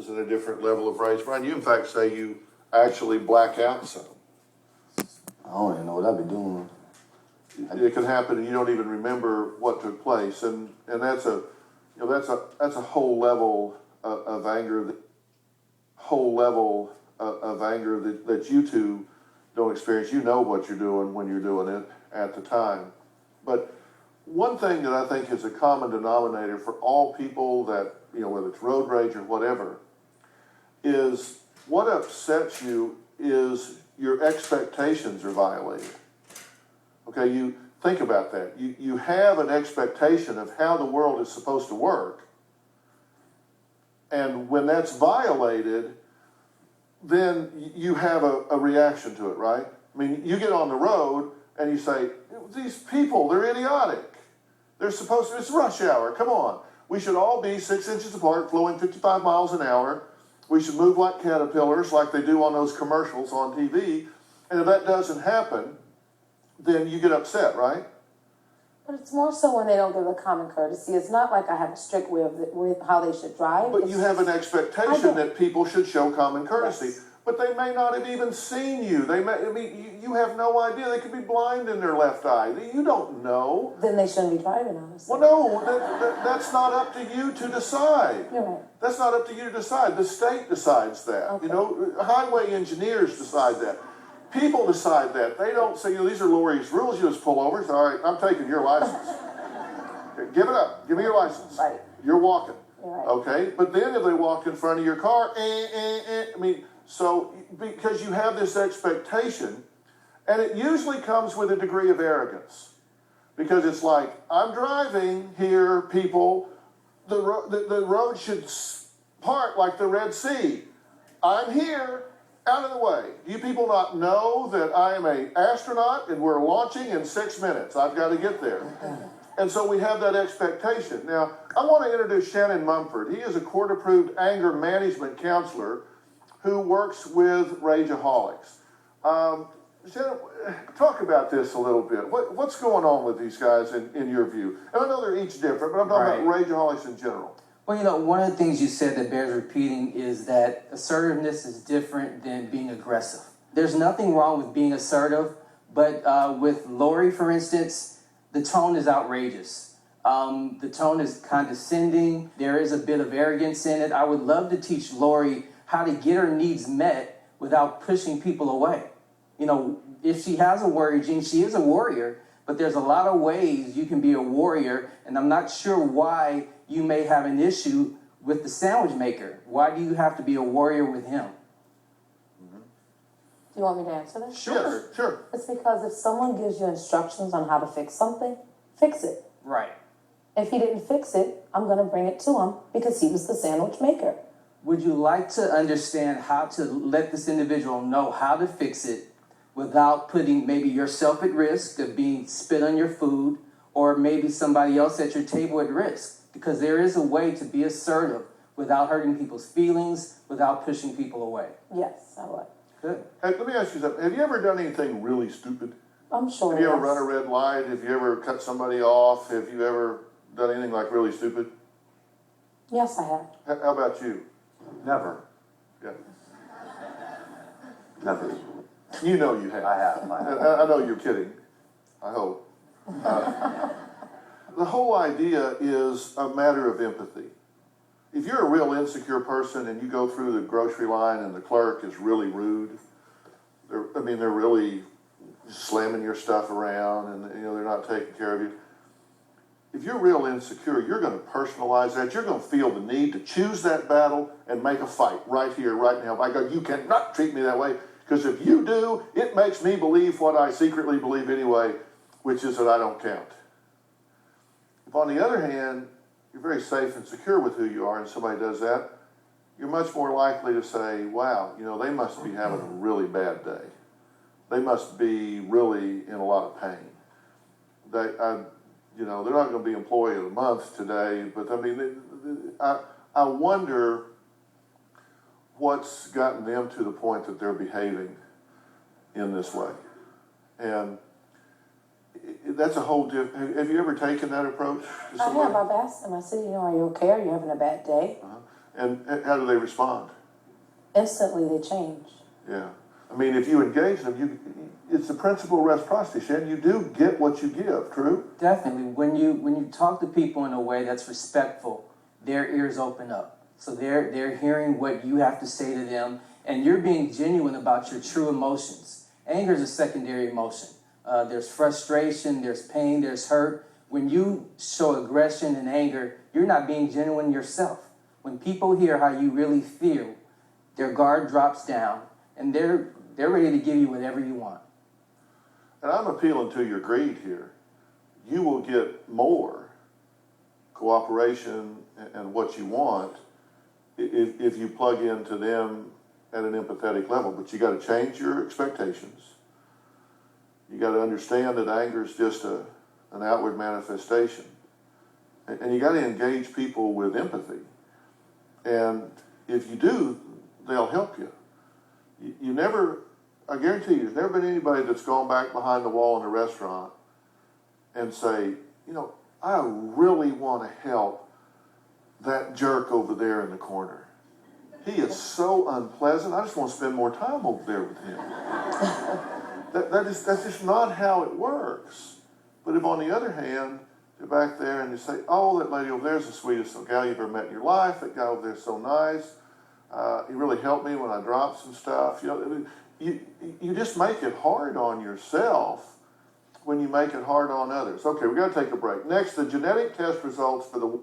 is in a different level of rage. Brian, you in fact say you actually black out some. I don't even know what I'd be doing. It can happen and you don't even remember what took place. And that's a, that's a whole level of anger, that you two don't experience. You know what you're doing when you're doing it at the time. But one thing that I think is a common denominator for all people that, whether it's road rage or whatever, is what upsets you is your expectations are violated. Okay, you think about that. You have an expectation of how the world is supposed to work. And when that's violated, then you have a reaction to it, right? I mean, you get on the road and you say, these people, they're idiotic. They're supposed to, it's rush hour, come on. We should all be 6 inches apart, flowing 55 miles an hour. We should move like caterpillars, like they do on those commercials on TV. And if that doesn't happen, then you get upset, right? But it's more so when they don't give a common courtesy. It's not like I have a strict way with how they should drive. But you have an expectation that people should show common courtesy. Yes. But they may not have even seen you. You have no idea. They could be blind in their left eye. You don't know. Then they shouldn't be driving, honestly. Well, no, that's not up to you to decide. You're right. That's not up to you to decide. The state decides that. Okay. Highway engineers decide that. People decide that. They don't say, these are Lori's rules. You just pull over. Say, all right, I'm taking your license. Give it up. Give me your license. Right. You're walking. Right. Okay? But then if they walk in front of your car, so because you have this expectation, and it usually comes with a degree of arrogance. Because it's like, I'm driving here, people. The road should part like the Red Sea. I'm here. Out of the way. Do you people not know that I am an astronaut and we're launching in 6 minutes? I've got to get there. And so we have that expectation. Now, I want to introduce Shannon Mumford. He is a court-approved anger management counselor who works with rageaholics. Shannon, talk about this a little bit. What's going on with these guys in your view? And I know they're each different, but I'm talking about rageaholics in general. Well, one of the things you said that bears repeating is that assertiveness is different than being aggressive. There's nothing wrong with being assertive, but with Lori, for instance, the tone is outrageous. The tone is condescending. There is a bit of arrogance in it. I would love to teach Lori how to get her needs met without pushing people away. If she has a warrior gene, she is a warrior, but there's a lot of ways you can be a warrior, and I'm not sure why you may have an issue with the sandwich maker. Why do you have to be a warrior with him? Do you want me to answer that? Sure. Sure. It's because if someone gives you instructions on how to fix something, fix it. Right. If he didn't fix it, I'm going to bring it to him because he was the sandwich maker. Would you like to understand how to let this individual know how to fix it without putting maybe yourself at risk of being spit on your food, or maybe somebody else at your table at risk? Because there is a way to be assertive without hurting people's feelings, without pushing people away. Yes, I would. Good. Hey, let me ask you something. Have you ever done anything really stupid? I'm sure. Have you ever run a red light? Have you ever cut somebody off? Have you ever done anything like really stupid? Yes, I have. How about you? Never. Yeah. Never. You know you have. I have. I know you're kidding. I hope. The whole idea is a matter of empathy. If you're a real insecure person and you go through the grocery line and the clerk is really rude, they're really slamming your stuff around and they're not taking care of you. If you're real insecure, you're going to personalize that. You're going to feel the need to choose that battle and make a fight right here, right now. By God, you cannot treat me that way, because if you do, it makes me believe what I secretly believe anyway, which is that I don't count. If on the other hand, you're very safe and secure with who you are and somebody does that, you're much more likely to say, wow, they must be having a really bad day. They must be really in a lot of pain. They're not going to be employee of the month today, but I wonder what's gotten them to the point that they're behaving in this way. And that's a whole different. Have you ever taken that approach to I somebody? have. I've asked them. I said, are you okay? Are you having a bad day? And how do they respond? Instantly they change. Yeah. I mean, if you engage them, it's the principle of reciprocity, Shannon. You do get what you give, true? Definitely. When you talk to people in a way that's respectful, their ears open up. So they're hearing what you have to say to them, and you're being genuine about your true emotions. Anger is a secondary emotion. There's frustration, there's pain, there's hurt. When you show aggression and anger, you're not being genuine yourself. When people hear how you really feel, their guard drops down, and they're ready to give you whatever you want. And I'm appealing to your greed here. You will get more cooperation and what you want if you plug into them at an empathetic level. But you got to change your expectations. You got to understand that anger is just an outward manifestation. And you got to engage people with empathy. And if you do, they'll help you. You never, I guarantee you, there's never been anybody that's gone back behind the wall in a restaurant and say, I really want to help that jerk over there in the corner. He is so unpleasant. I just want to spend more time over there with him. That's just not how it works. But if on the other hand, you're back there and you say, oh, that lady over there is the sweetest gal you've ever met in your life. That guy over there is so nice. He really helped me when I dropped some stuff. You just make it hard on yourself when you make it hard on others. Okay, we've got to take a break. Next, the genetic test results for the